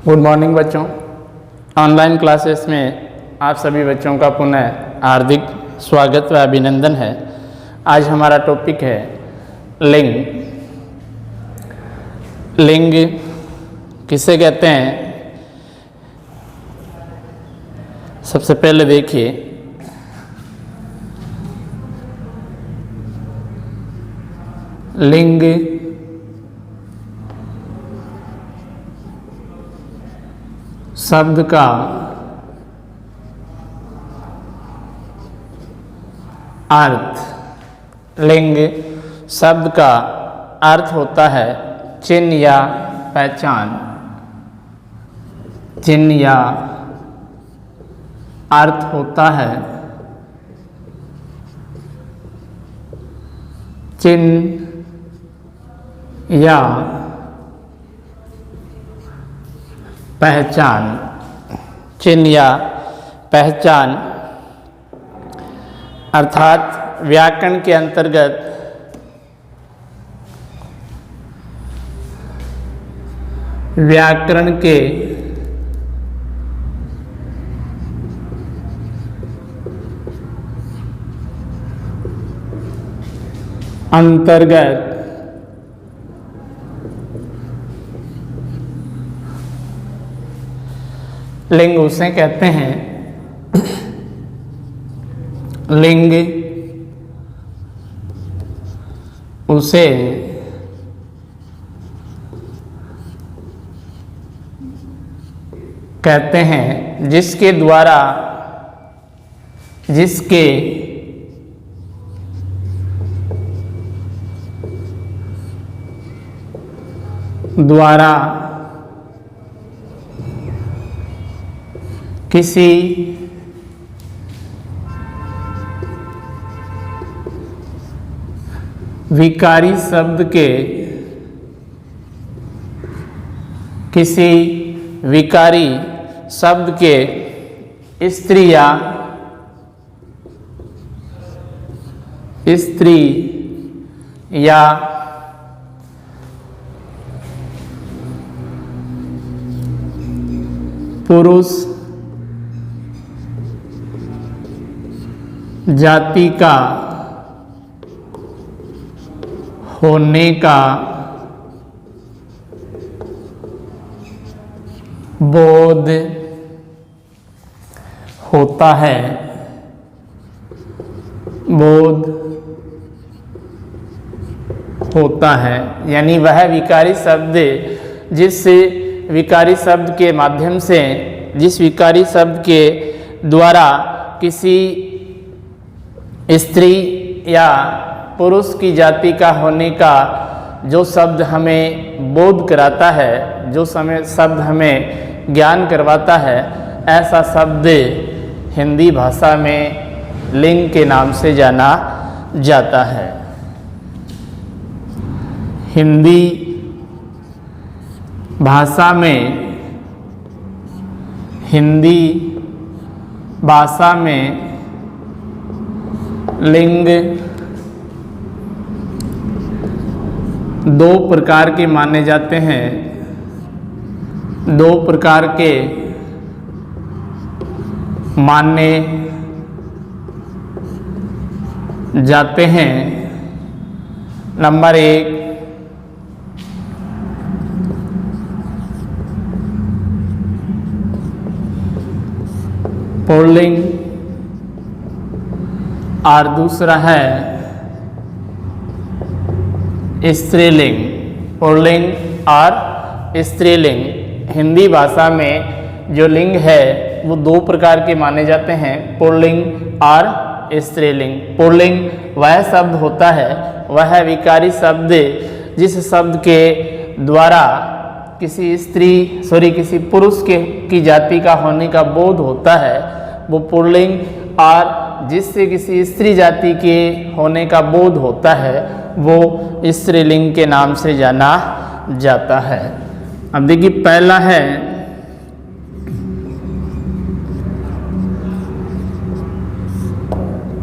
Good morning बच्चों। Online classes में आप सभी बच्चों का पुनः हार्दिक स्वागत व अभिनंदन है। आज हमारा टॉपिक है लिंग। लिंग किसे कहते हैं? सबसे पहले देखिए, लिंग शब्द का अर्थ, लिंग शब्द का अर्थ होता है चिन्ह या पहचान। चिन्ह या अर्थ होता है चिन्ह या पहचान। चिन्ह या पहचान अर्थात व्याकरण के अंतर्गत व्याकरण के अंतर्गत लिंग उसे कहते हैं, लिंग उसे कहते हैं जिसके द्वारा किसी विकारी शब्द के स्त्री या पुरुष जाति का होने का बोध होता है। यानी वह विकारी शब्द जिस विकारी शब्द के माध्यम से, जिस विकारी शब्द के द्वारा किसी स्त्री या पुरुष की जाति का होने का जो शब्द हमें बोध कराता है, जो शब्द हमें ज्ञान करवाता है, ऐसा शब्द हिंदी भाषा में लिंग के नाम से जाना जाता है। हिंदी भाषा में लिंग दो प्रकार के माने जाते हैं। दो प्रकार के माने जाते हैं। नंबर 1, पुल्लिंग और दूसरा है स्त्रीलिंग। पुल्लिंग और स्त्रीलिंग। हिंदी भाषा में जो लिंग है वो दो प्रकार के माने जाते हैं, पुल्लिंग और स्त्रीलिंग। पुल्लिंग वह शब्द होता है, वह विकारी शब्द जिस शब्द के द्वारा किसी पुरुष की जाति का होने का बोध होता है, वो पुल्लिंग। और जिससे किसी स्त्री जाति के होने का बोध होता है, वो स्त्रीलिंग के नाम से जाना जाता है। अब देखिए, पहला है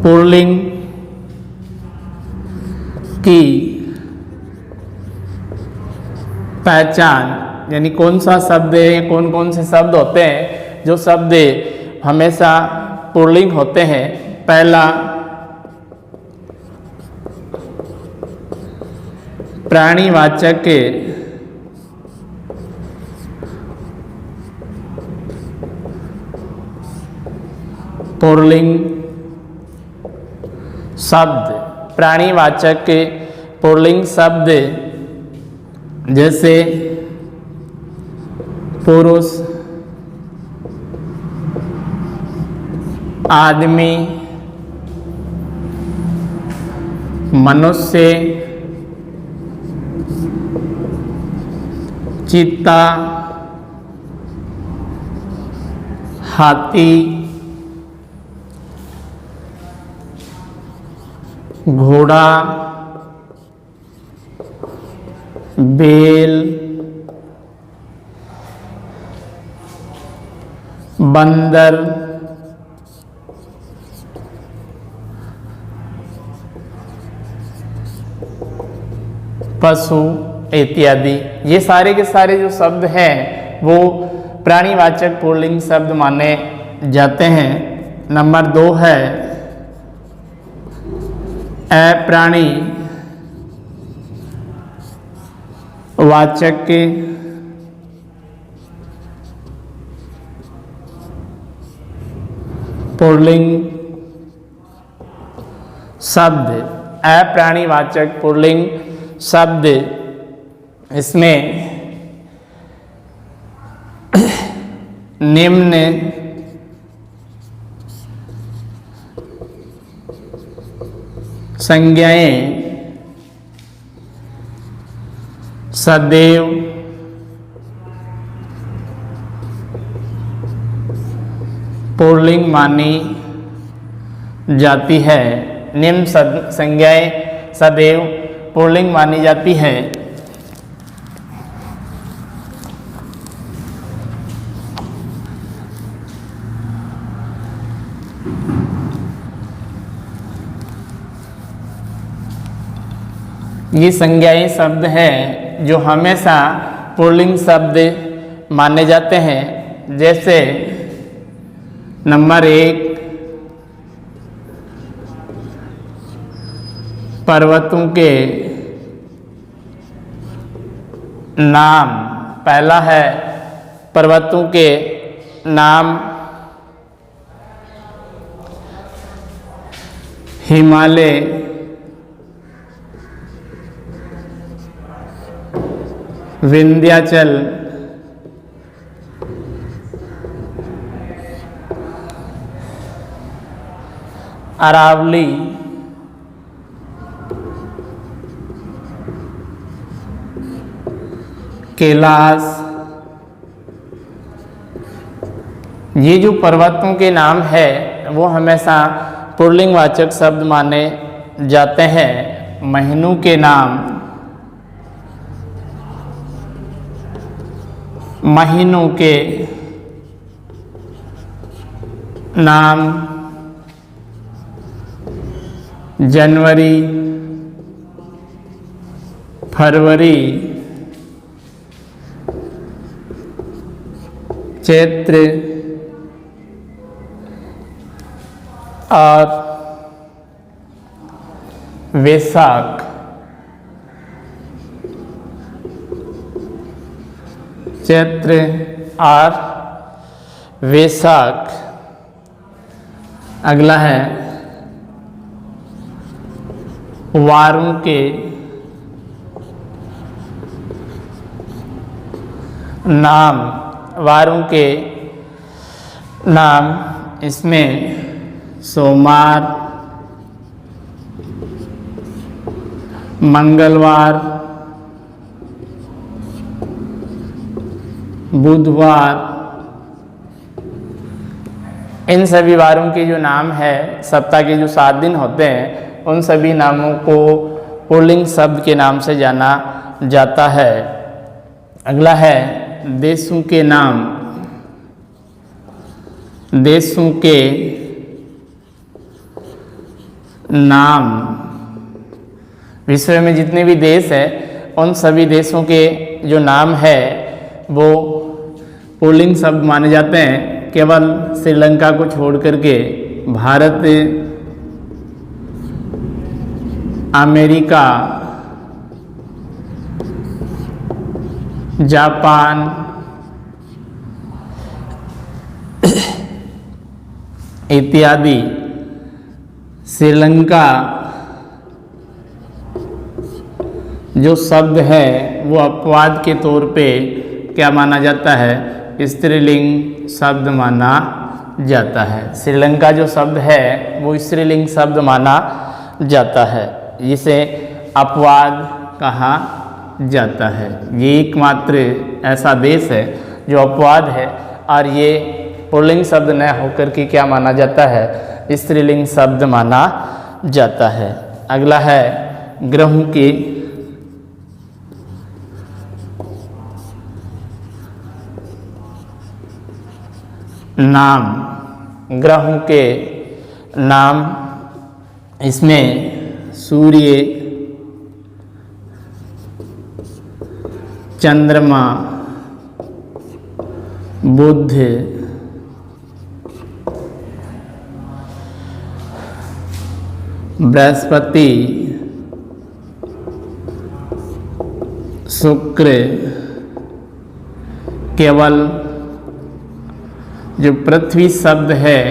पुल्लिंग की पहचान। यानी कौन सा शब्द है, कौन कौन से शब्द होते हैं जो शब्द हमेशा पुल्लिंग होते हैं। पहला प्राणीवाचक पुल्लिंग शब्द, प्राणीवाचक पुल्लिंग शब्द जैसे पुरुष, आदमी, मनुष्य, चीता, हाथी, घोड़ा, बैल, बंदर, पशु इत्यादि। ये सारे के सारे जो शब्द हैं वो प्राणीवाचक पुल्लिंग शब्द माने जाते हैं। नंबर 2 है अप्राणी वाचक पुल्लिंग शब्द, अप्राणीवाचक पुल्लिंग शब्द, इसमें निम्न संज्ञाएं सदैव पुल्लिंग मानी जाती है। निम्न संज्ञाएं सदैव पुल्लिंग मानी जाती है। ये संज्ञाएं शब्द हैं जो हमेशा पुल्लिंग शब्द माने जाते हैं। जैसे नंबर 1 पर्वतों के नाम। पहला है पर्वतों के नाम हिमालय, विंध्याचल, अरावली, कैलाश। ये जो पर्वतों के नाम है वो हमेशा पुल्लिंग वाचक शब्द माने जाते हैं। महीनों के नाम, महीनों के नाम जनवरी, फरवरी, चैत्र और वैशाख। चैत्र और वैशाख। अगला है वारों के नाम। वारों के नाम इसमें सोमवार, मंगलवार, बुधवार। इन सभी वारों के जो नाम है, सप्ताह के जो 7 दिन होते हैं, उन सभी नामों को पुल्लिंग शब्द के नाम से जाना जाता है। अगला है देशों के नाम। देशों के नाम, विश्व में जितने भी देश हैं उन सभी देशों के जो नाम है वो पुल्लिंग शब्द माने जाते हैं। केवल श्रीलंका को छोड़ करके भारत, अमेरिका, जापान, इत्यादि श्रीलंका जो शब्द है वो अपवाद के तौर पे क्या माना जाता है, स्त्रीलिंग शब्द माना जाता है। श्रीलंका जो शब्द है वो स्त्रीलिंग शब्द माना जाता है, जिसे अपवाद कहा जाता है। ये एकमात्र ऐसा देश है जो अपवाद है और ये पुल्लिंग शब्द न होकर के क्या माना जाता है, स्त्रीलिंग शब्द माना जाता है। अगला है ग्रहों की नाम। ग्रहों के नाम, इसमें सूर्य, चंद्रमा, बुध, बृहस्पति, शुक्र, केवल जो पृथ्वी शब्द है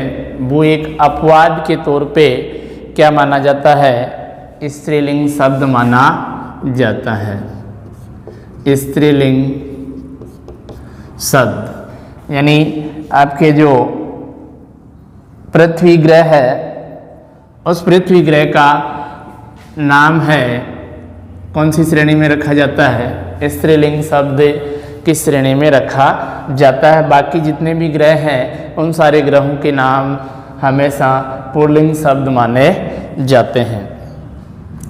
वो एक अपवाद के तौर पे क्या माना जाता है, स्त्रीलिंग शब्द माना जाता है। स्त्रीलिंग शब्द यानी आपके जो पृथ्वी ग्रह है उस पृथ्वी ग्रह का नाम है कौन सी श्रेणी में रखा जाता है, स्त्रीलिंग शब्द की श्रेणी में रखा जाता है। बाकी जितने भी ग्रह हैं उन सारे ग्रहों के नाम हमेशा पुल्लिंग शब्द माने जाते हैं।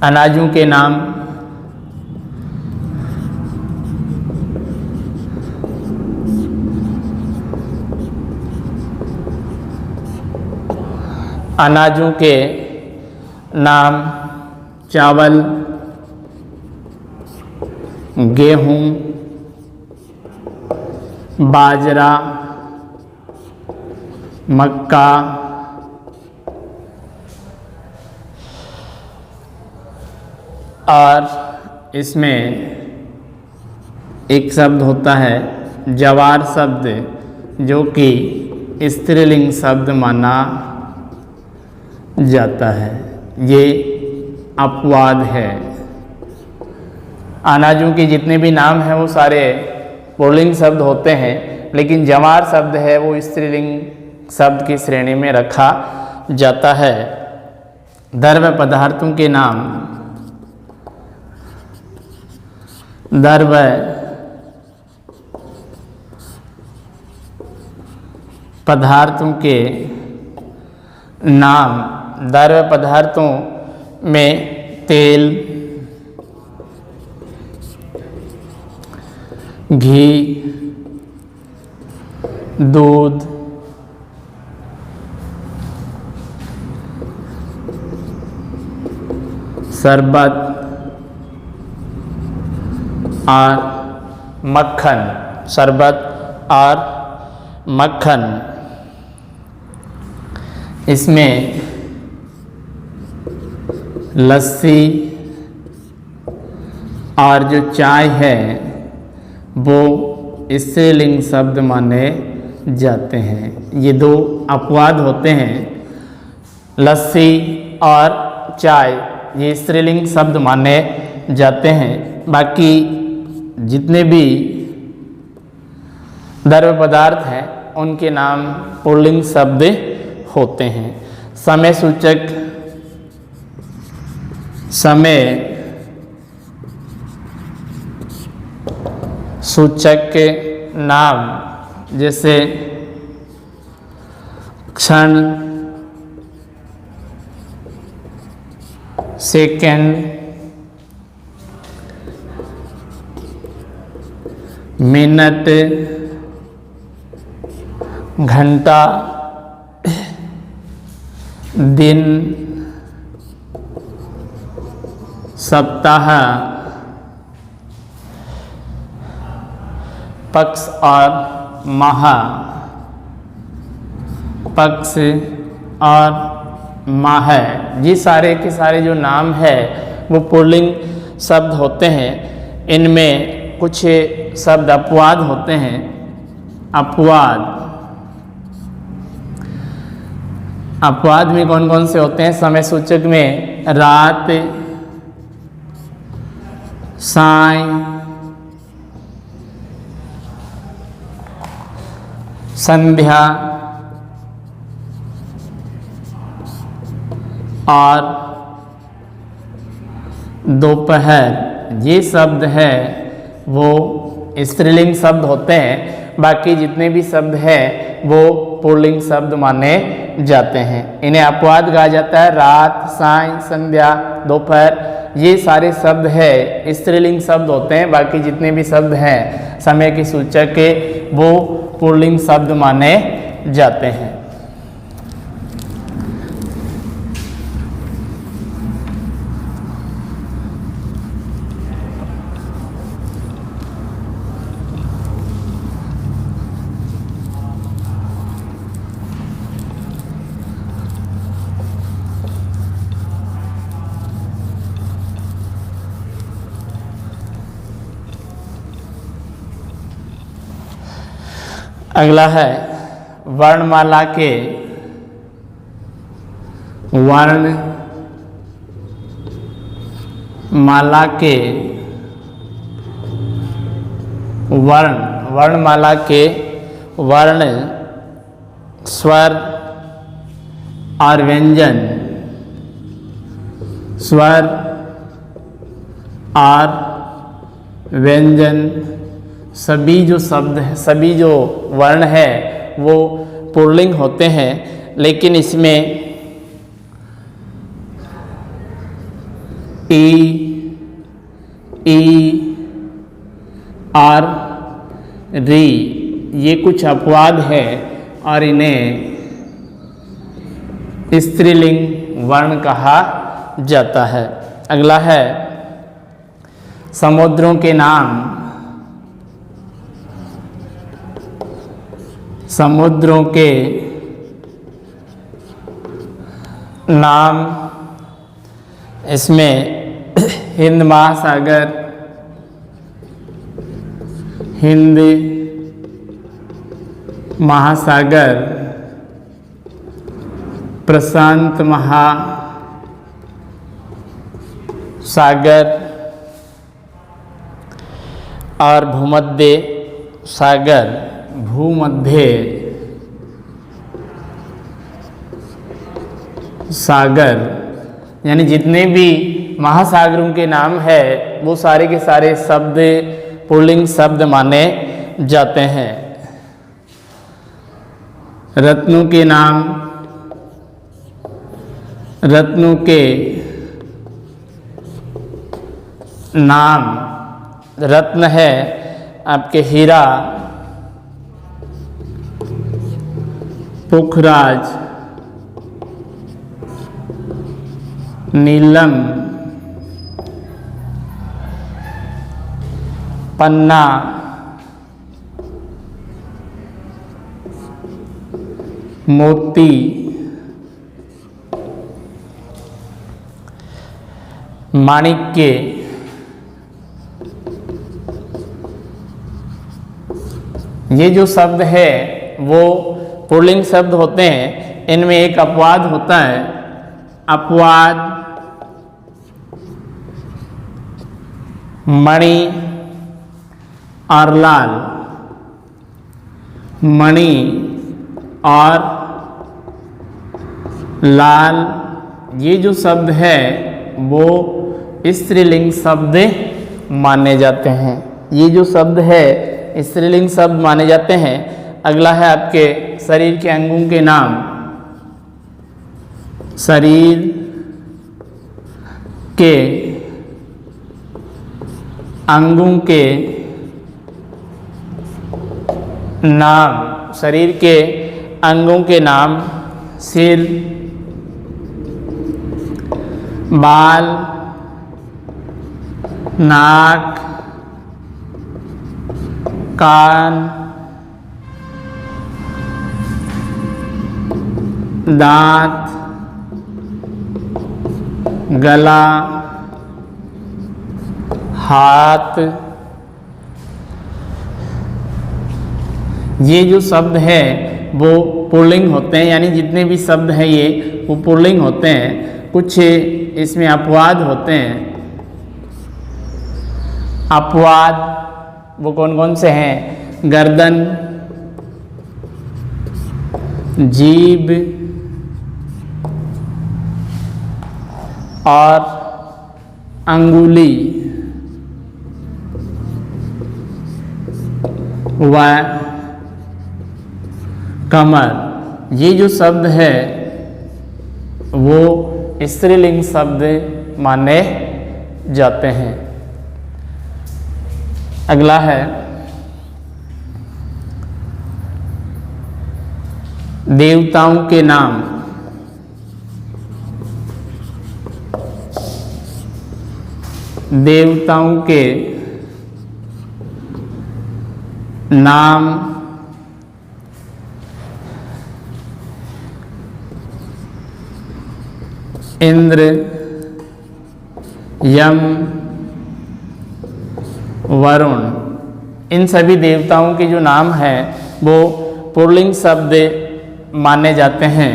अनाजों के नाम, अनाजों के नाम चावल, गेहूं, बाजरा, मक्का, और इसमें एक शब्द होता है जवार शब्द, जो कि स्त्रीलिंग शब्द माना जाता है। ये अपवाद है। अनाजों के जितने भी नाम हैं वो सारे पुल्लिंग शब्द होते हैं, लेकिन जवार शब्द है वो स्त्रीलिंग शब्द की श्रेणी में रखा जाता है। द्रव्य पदार्थों के नाम, द्रव्य पदार्थों के नाम, द्रव्य पदार्थों में तेल, घी, दूध, शरबत और मक्खन, शरबत और मक्खन। इसमें लस्सी और जो चाय है वो स्त्रीलिंग शब्द माने जाते हैं। ये दो अपवाद होते हैं, लस्सी और चाय, ये स्त्रीलिंग शब्द माने जाते हैं। बाकी जितने भी द्रव्य पदार्थ हैं उनके नाम पुल्लिंग शब्द होते हैं। समय सूचक, समय सूचक के नाम जैसे क्षण, सेकंड, मिनट, घंटा, दिन, सप्ताह, पक्ष और महा, पक्ष और माह, ये सारे के सारे जो नाम है वो पुल्लिंग शब्द होते हैं। इनमें कुछ शब्द अपवाद होते हैं। अपवाद, अपवाद में कौन कौन से होते हैं? समय सूचक में रात, साय, संध्या और दोपहर, ये शब्द है वो स्त्रीलिंग शब्द होते हैं। बाकी जितने भी शब्द हैं वो पुल्लिंग शब्द माने जाते हैं। इन्हें अपवाद कहा जाता है। रात, साय, संध्या, दोपहर, ये सारे शब्द है स्त्रीलिंग शब्द होते हैं। बाकी जितने भी शब्द हैं समय के सूचक के वो पुल्लिंग शब्द माने जाते हैं। अगला है वर्णमाला के, वर्णमाला के वर्ण, वर्णमाला के वर्ण, स्वर और व्यंजन, स्वर और व्यंजन, सभी जो शब्द है, सभी जो वर्ण है वो पुल्लिंग होते हैं। लेकिन इसमें ई और री ये कुछ अपवाद है और इन्हें स्त्रीलिंग वर्ण कहा जाता है। अगला है समुद्रों के नाम, समुद्रों के नाम, इसमें हिंद महासागर, हिंद महासागर, प्रशांत महासागर और भूमध्य सागर, भूमध्य सागर, यानी जितने भी महासागरों के नाम है वो सारे के सारे शब्द पुल्लिंग शब्द माने जाते हैं। रत्नों के नाम, रत्नों के नाम, रत्न है आपके हीरा, पुखराज, नीलम, पन्ना, मोती, माणिक्य, ये जो शब्द है वो पुल्लिंग शब्द होते हैं। इनमें एक अपवाद होता है। अपवाद मणि और लाल, मणि और लाल, ये जो शब्द है वो स्त्रीलिंग शब्द माने जाते हैं। ये जो शब्द है स्त्रीलिंग शब्द माने जाते हैं। अगला है आपके शरीर के अंगों के नाम, शरीर के अंगों के नाम, शरीर के अंगों के नाम, सिर, बाल, नाक, कान, दांत, गला, हाथ, ये जो शब्द है वो पुल्लिंग होते हैं, यानी जितने भी शब्द हैं ये वो पुल्लिंग होते हैं। कुछ इसमें अपवाद होते हैं। अपवाद वो कौन कौन से हैं? गर्दन, जीभ और अंगुली व कमर। ये जो शब्द है वो स्त्रीलिंग शब्द माने जाते हैं। अगला है देवताओं के नाम। देवताओं के नाम इंद्र, यम, वरुण। इन सभी देवताओं के जो नाम हैं वो पुल्लिंग शब्द माने जाते हैं।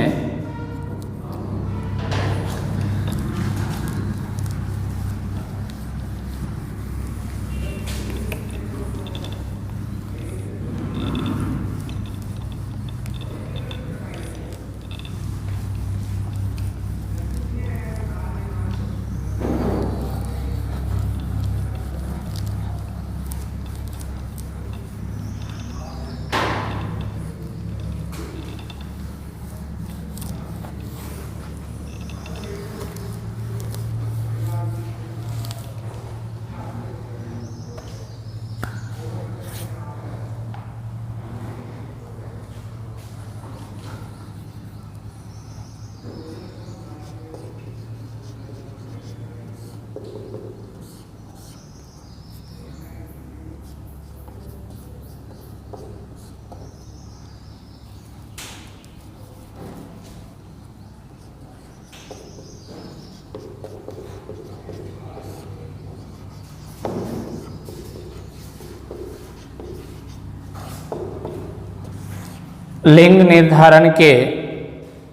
लिंग निर्धारण के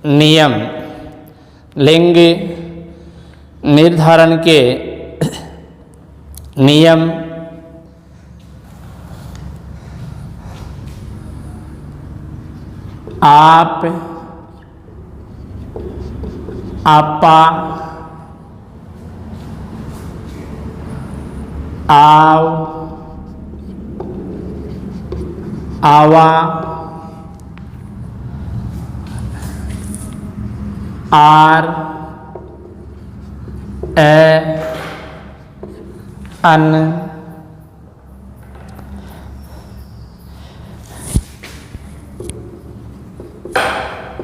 नियम। लिंग निर्धारण के नियम आप, आपा, आव, आवा, आर, ए, अन,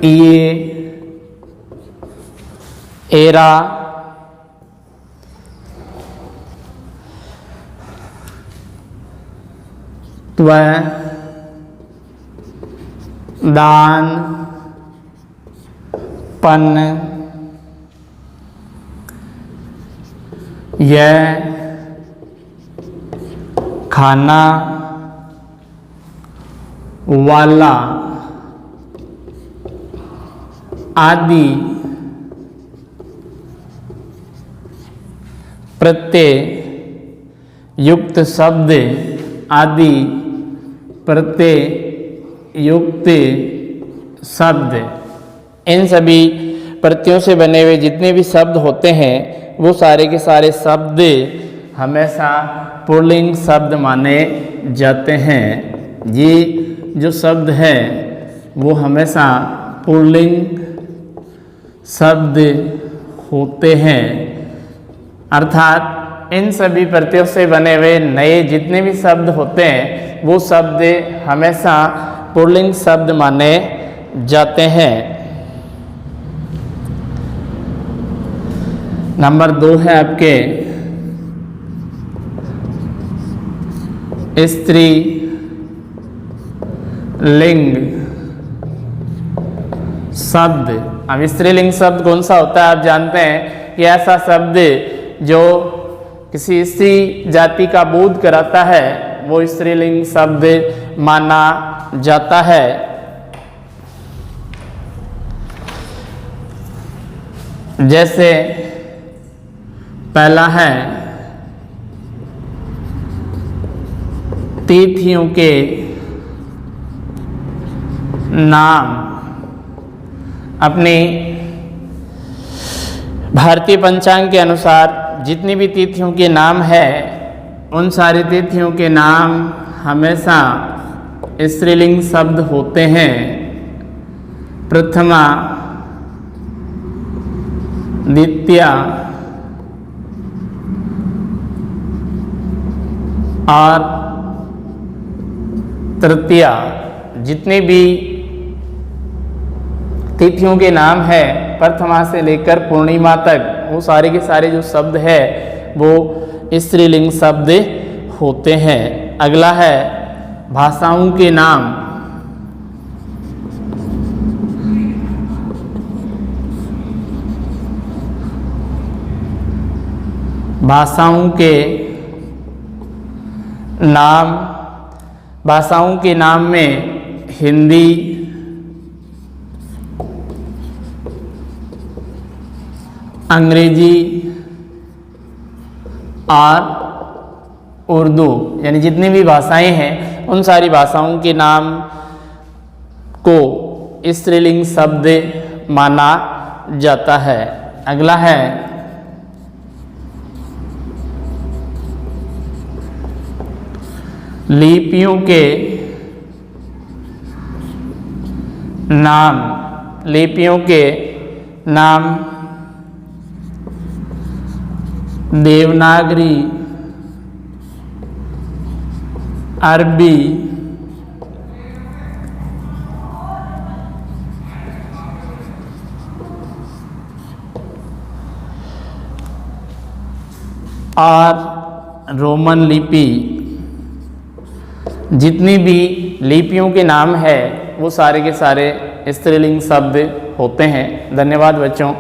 ये, एरा, त्व, दान, पन, यह, खाना, वाला आदि प्रत्यय युक्त शब्द आदि प्रत्यय युक्त शब्द, इन सभी प्रत्ययों से बने हुए जितने भी शब्द होते हैं वो सारे के सारे शब्द हमेशा पुल्लिंग शब्द माने जाते हैं। ये जो शब्द है वो हमेशा पुल्लिंग शब्द होते हैं, अर्थात इन सभी प्रत्ययों से बने हुए नए जितने भी शब्द होते हैं वो शब्द हमेशा पुल्लिंग शब्द माने जाते हैं। नंबर 2 है आपके स्त्री लिंग शब्द। अब स्त्रीलिंग शब्द कौन सा होता है? आप जानते हैं कि ऐसा शब्द जो किसी स्त्री जाति का बोध कराता है वो स्त्रीलिंग शब्द माना जाता है। जैसे पहला है तिथियों के नाम। अपने भारतीय पंचांग के अनुसार जितनी भी तिथियों के नाम है उन सारी तिथियों के नाम हमेशा स्त्रीलिंग शब्द होते हैं। प्रथमा, द्वितीया और तृतीया, जितने भी तिथियों के नाम है प्रथमा से लेकर पूर्णिमा तक वो सारे के सारे जो शब्द है वो स्त्रीलिंग शब्द होते हैं। अगला है भाषाओं के नाम। भाषाओं के नाम, भाषाओं के नाम में हिंदी, अंग्रेजी और उर्दू, यानी जितनी भी भाषाएं हैं उन सारी भाषाओं के नाम को स्त्रीलिंग शब्द माना जाता है। अगला है लिपियों के नाम। लिपियों के नाम देवनागरी, अरबी, और रोमन लिपि। जितनी भी लिपियों के नाम है वो सारे के सारे स्त्रीलिंग शब्द होते हैं। धन्यवाद बच्चों।